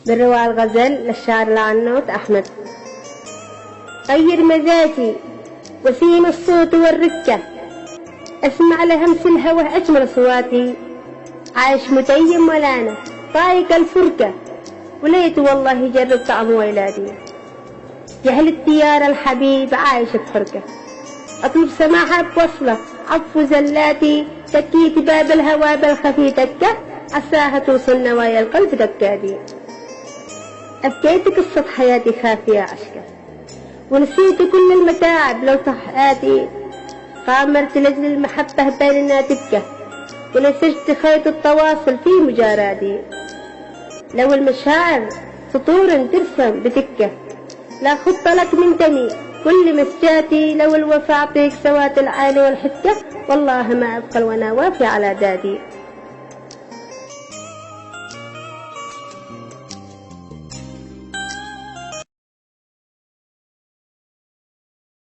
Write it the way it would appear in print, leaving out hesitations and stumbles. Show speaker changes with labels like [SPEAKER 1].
[SPEAKER 1] من رواء الغزل للشاعر العنود أحمد. غير مزاجي وسيم الصوت والركة، اسمع لهمس الهوى أجمل صواتي، عايش متيم ولانا طايق الفركة، وليت والله يجرب طعم ويلادي. جهل الديار الحبيب عايش بحركة، أطلب سماحة بوصلة عفو زلاتي، تكيت باب الهوى بالخفي دكة، عساها توصل نوايا القلب دكادي. أبكيت قصة حياتي خافية عشقة، ونسيت كل المتاعب لو صحاتي، غامرت لأجل المحبة بيننا تبكى، ونسجت خيط التواصل في مجاراتي. لو المشاعر سطور ترسم بتكة، لا خط لك من دمي كل مسجاتي، لو الوفا أعطيك سوات العالي والحكة، والله ما أبقى الونا وافي على دادي.